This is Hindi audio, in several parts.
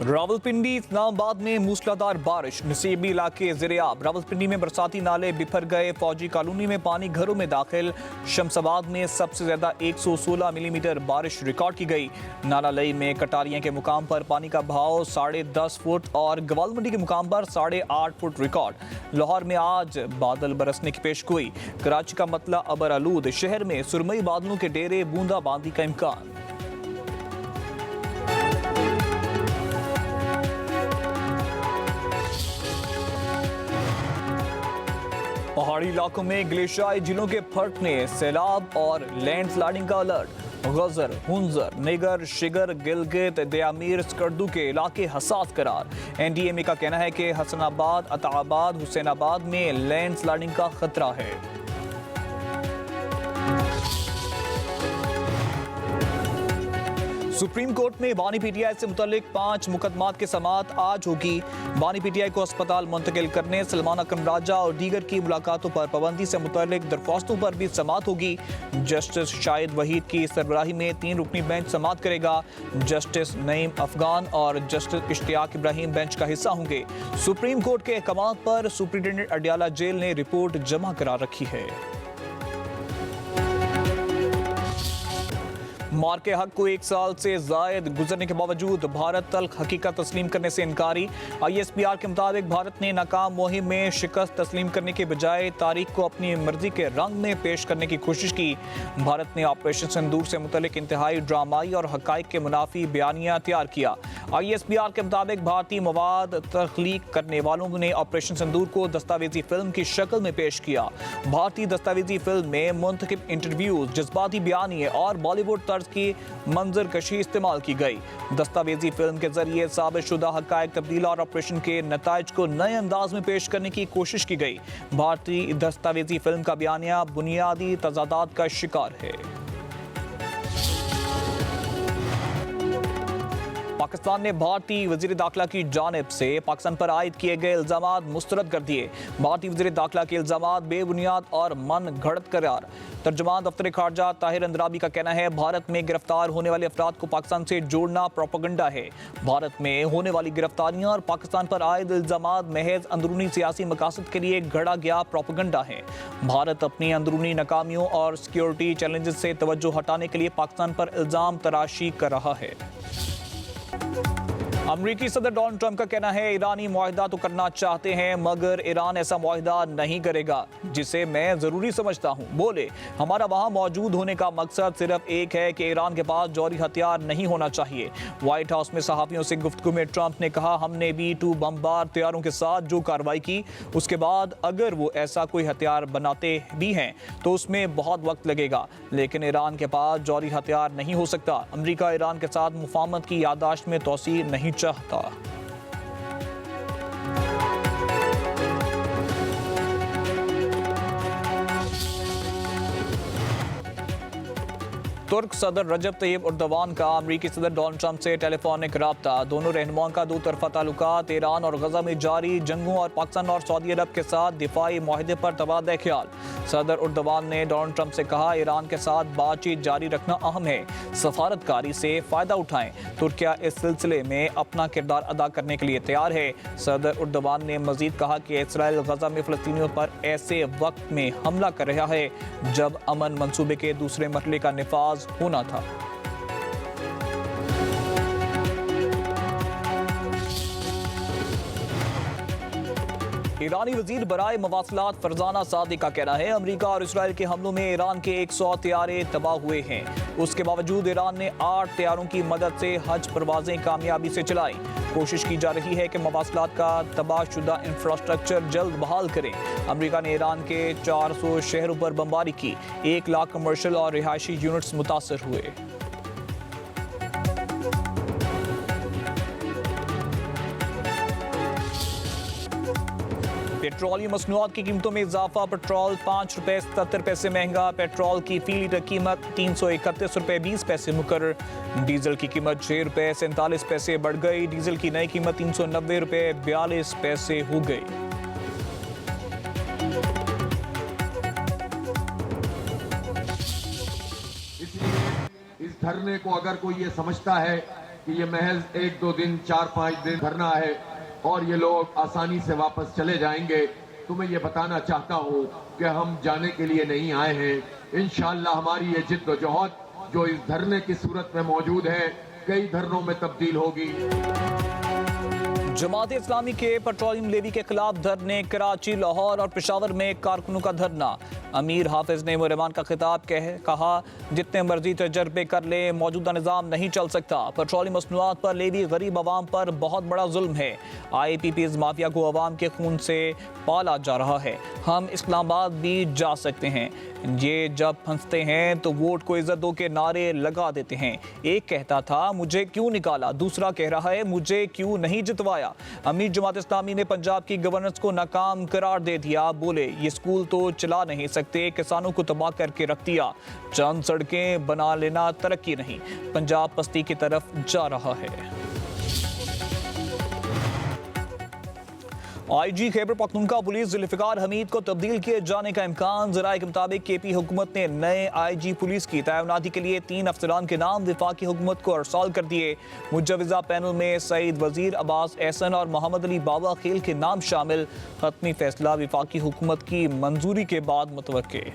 रावलपिंडी इस्लामाबाद में मूसलाधार बारिश, नसीबी इलाके ज़ेरे-आब। रावलपिंडी में बरसाती नाले बिफर गए, फौजी कॉलोनी में पानी घरों में दाखिल। शमसाबाद में सबसे ज्यादा 116 मिलीमीटर बारिश रिकॉर्ड की गई। नाला लई में कटारियां के मुकाम पर पानी का बहाव 10.5 फुट और गवालमंडी के मुकाम पर 8.5 फुट रिकॉर्ड। लाहौर में आज बादल बरसने की पेशगोई। कराची का मतला अबर आलूद, शहर में सुरमई बादलों के डेरे, बूंदाबांदी का इम्कान। पहाड़ी इलाकों में ग्लेशियाई झीलों के फटने, सैलाब और लैंडस्लाइडिंग का अलर्ट। गजर, हुंजर, निगर, शिगर, गिलगित, दयामीर, स्कर्दू के इलाके हसास करार। एनडीएमए का कहना है कि हसनाबाद, अताबाद, हुसैनाबाद में लैंडस्लाइडिंग का खतरा है। सुप्रीम कोर्ट में बानी पीटीआई से मुतल्लिक 5 मुकदमात की समाअत आज होगी। बानी पीटीआई को अस्पताल मुंतकिल करने, सलमान अकरम राजा और दीगर की मुलाकातों पर पाबंदी से मुतल्लिक दरख्वास्तों पर भी समाअत होगी। जस्टिस शाहिद वहीद की सरबराही में 3 रुकनी बेंच समाअत करेगा। जस्टिस नईम अफगान और जस्टिस इश्तियाक इब्राहिम बेंच का हिस्सा होंगे। सुप्रीम कोर्ट के अहकामात पर सुप्रिंटेंडेंट अडियाला जेल ने रिपोर्ट जमा करा रखी है। मार के हक को 1 साल से जायद गुजरने के बावजूद भारत तल्ख हकीकत तस्लीम करने से इनकारी। ISPR के मुताबिक भारत ने नाकाम मुहिम में शिकस्त तस्लीम करने के बजाय तारीख को अपनी मर्जी के रंग में पेश करने की कोशिश की। भारत ने ऑपरेशन सिंदूर से मुतल्लिक इंतहाई ड्रामाई और हकाइक के मुनाफी बयानिया तैयार किया। ISPR के मुताबिक भारतीय मवाद तख्लीक करने वालों ने ऑपरेशन सिंदूर को दस्तावेजी फिल्म की शक्ल में पेश किया। भारतीय दस्तावेजी फिल्म में मुंतखब इंटरव्यूज, जज्बाती बयानिए और बॉलीवुड तर्ज की मंजर कशी इस्तेमाल की गई। दस्तावेजी फिल्म के जरिए साबित शुदा हकायक तब्दील और ऑपरेशन के नताइज को नए अंदाज में पेश करने की कोशिश की गई। भारतीय दस्तावेजी फिल्म का बयानिया बुनियादी तजादात का शिकार है। पाकिस्तान ने भारतीय वजीर दाखिला की जानिब से पाकिस्तान पर आयद किए गए इल्जामात मुस्तरद कर दिए। भारतीय वजीर दाखिला के इल्जामात बेबुनियाद और मन घड़त करार। तर्जुमान दफ्तर खारजा ताहिर अंद्राबी का कहना है, भारत में गिरफ्तार होने वाले अफराद को पाकिस्तान से जोड़ना प्रोपेगेंडा है। भारत में होने वाली गिरफ्तारियां और पाकिस्तान पर आयद इल्जामात महज अंदरूनी सियासी मकासद के लिए घड़ा गया प्रोपेगेंडा है। भारत अपनी अंदरूनी नाकामियों और सिक्योरिटी चैलेंजेस से तवज्जो हटाने के लिए पाकिस्तान पर इल्जाम तराशी कर रहा है। अमरीकी सदर डोनाल्ड ट्रंप का कहना है, ईरानी मुआहिदा तो करना चाहते हैं मगर ईरान ऐसा मुआहिदा नहीं करेगा जिसे मैं ज़रूरी समझता हूँ। बोले, हमारा वहाँ मौजूद होने का मकसद सिर्फ एक है कि ईरान के पास जौहरी हथियार नहीं होना चाहिए। व्हाइट हाउस में सहाफ़ियों से गुफ्तगू में ट्रंप ने कहा, हमने B-2 बमबार तैयारों के साथ जो कार्रवाई की उसके बाद अगर वो ऐसा कोई हथियार बनाते भी हैं तो उसमें बहुत वक्त लगेगा, लेकिन ईरान के पास जौहरी हथियार नहीं हो सकता। अमरीका ईरान के साथ मुफाहमत की यादाश्त में तोसी नहीं चाहता। तुर्क सदर रजब तैयब उर्दवान का अमरीकी सदर डोनाल्ड ट्रंप से टेलीफोनिक राब्ता। दोनों रहनुमाओं का दो तरफा ताल्लुकात, ईरान और गजा में जारी जंगों और पाकिस्तान और सऊदी अरब के साथ दिफाई मुआहदे पर तबादला ख्याल। सदर उर्दवान ने डोनाल्ड ट्रंप से कहा, ईरान के साथ बातचीत जारी रखना अहम है, सफारतकारी से फ़ायदा उठाएं। तुर्किया इस सिलसिले में अपना किरदार अदा करने के लिए तैयार है। सदर उर्दवान ने मजीद कहा कि इसराइल गजा में फ़लस्तीनियों पर ऐसे वक्त में हमला कर रहा है जब अमन मंसूबे के दूसरे मरहले का निफाज होना था। ईरानी वजीर बराए मवासलात फरजाना सादी का कहना है, अमेरिका और इसराइल के हमलों में ईरान के 100 तैयारे तबाह हुए हैं। उसके बावजूद ईरान ने 8 तैयारों की मदद से हज परवाजें कामयाबी से चलाई। कोशिश की जा रही है कि मवासलात का तबाहशुदा इंफ्रास्ट्रक्चर जल्द बहाल करें। अमेरिका ने ईरान के 400 शहरों पर बमबारी की। 1 लाख कमर्शियल और रिहायशी यूनिट्स मुतासर हुए। पेट्रोलियम मसनूआत की कीमतों में इजाफा। पेट्रोल 5 रुपये 77 पैसे महंगा। पेट्रोल की फी लीटर कीमत 331 रुपये 20 पैसे मुकर्रर। डीजल की कीमत 6 रुपये 47 पैसे बढ़ गई। डीजल की नई कीमत 390 रुपये 42 पैसे हो गई। इसलिए इस धरने को अगर कोई ये समझता है कि ये महज 1-2 दिन 4-5 दिन धरना है और ये लोग आसानी से वापस चले जाएंगे, तो मैं ये बताना चाहता हूँ कि हम जाने के लिए नहीं आए हैं। इंशाअल्लाह हमारी ये जिद्दोजहद जो इस धरने की सूरत में मौजूद है, कई धरनों में तब्दील होगी। जमात इस्लामी के पेट्रोलियम लेवी के खिलाफ धरने, कराची, लाहौर और पेशावर में कारकुनों का धरना। अमीर हाफिज ने मुलमान का खिताब कहा, जितने मर्जी तजर्बे कर ले, मौजूदा निज़ाम नहीं चल सकता। पेट्रोलियम मसनूआत पर लेवी गरीब आवाम पर बहुत बड़ा जुल्म है। IPPs माफिया को आवाम के खून से पाला जा रहा है। हम इस्लामाबाद भी जा सकते हैं। ये जब फंसते हैं तो वोट को इज्जत दो के नारे लगा देते हैं। एक कहता था मुझे क्यों निकाला, दूसरा कह रहा है मुझे क्यों नहीं जितवाया। अमीर जमात इस्लामी ने पंजाब की गवर्नेंस को नाकाम करार दे दिया। बोले ये स्कूल तो चला नहीं सकते, किसानों को तबाह करके रख दिया। चंद सड़कें बना लेना तरक्की नहीं, पंजाब पस्ती की तरफ जा रहा है। IG खैबर पख्तूनख्वा पुलिस जुल्फिकार हमीद को तब्दील किए जाने का इम्कान। ज़राए के मुताबिक KP हुकूमत ने नए IG पुलिस की तैनाती के लिए 3 अफसरान के नाम वफाकी हुकूमत को अरसाल कर दिए। मुजवजा पैनल में सईद वजीर, अब्बास एहसन और मोहम्मद अली बाबा खेल के नाम शामिल। हतमी फैसला वफाकी हुकूमत की मंजूरी के बाद मुतवक्के।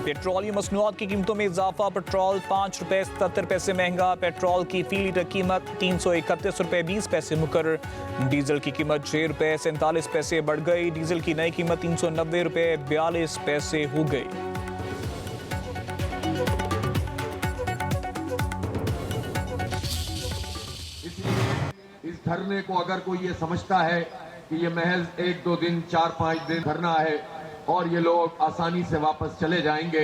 पेट्रोलियम मसनूआत की कीमतों में इजाफा। पेट्रोल 5 रुपये 77 पैसे महंगा। पेट्रोल की फी लीटर कीमत 331 रुपये 20 पैसे मुकर्रर। डीजल की कीमत 6 रुपये 47 पैसे बढ़ गई। डीजल की नई कीमत 390 रुपये 42 पैसे हो गई। इसलिए इस धरने को अगर कोई ये समझता है कि ये महज 1-2 दिन 4-5 दिन धरना है और ये लोग आसानी से वापस चले जाएंगे,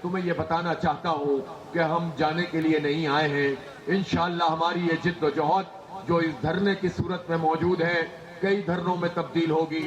तो मैं ये बताना चाहता हूँ कि हम जाने के लिए नहीं आए हैं। इंशाअल्लाह हमारी ये जिद्दोजहद जो इस धरने की सूरत में मौजूद है, कई धरनों में तब्दील होगी।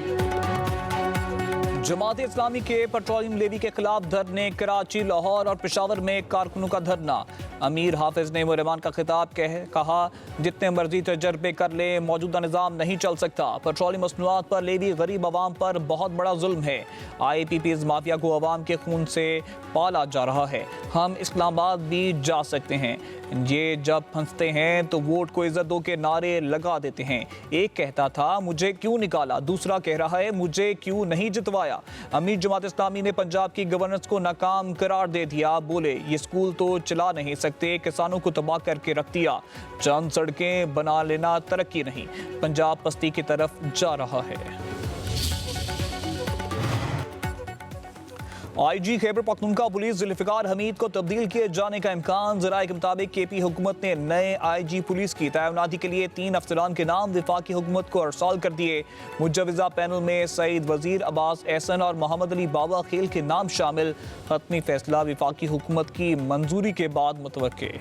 जमात इस्लामी के पेट्रोलियम लेवी के खिलाफ धरने, कराची, लाहौर और पेशावर में कारकुनों का धरना। अमीर हाफिज ने मुलमान का खिताब कहा, जितने मर्जी तजर्बे कर ले, मौजूदा निज़ाम नहीं चल सकता। पेट्रोलियम मसनूआत पर लेवी गरीब आवाम पर बहुत बड़ा जुल्म है। IPPs माफिया को आवाम के खून से पाला जा रहा है। हम इस्लामाबाद भी जा सकते हैं। ये जब फंसते हैं तो वोट को इज्जत दो के नारे लगा देते हैं। एक कहता था मुझे क्यों निकाला, दूसरा कह रहा है मुझे क्यों नहीं जितवाया। अमीर जमात इस्लामी ने पंजाब की गवर्नेंस को नाकाम करार दे दिया। बोले ये स्कूल तो चला नहीं सकते, किसानों को तबाह करके रख दिया। चंद सड़कें बना लेना तरक्की नहीं, पंजाब पस्ती की तरफ जा रहा है। IG खैबर पख्तूनख्वा पुलिस जुल्फिकार हमीद को तब्दील किए जाने का इम्कान। ज़राए के मुताबिक KP हुकूमत ने नए IG पुलिस की तैनाती के लिए 3 अफसरान के नाम वफाकी हुकूमत को अरसाल कर दिए। मुजवजा पैनल में सईद वजीर, अब्बास एहसन और मोहम्मद अली बाबा खेल के नाम शामिल। हतमी फैसला वफाकी हुकूमत की मंजूरी के बाद मुतवक्के।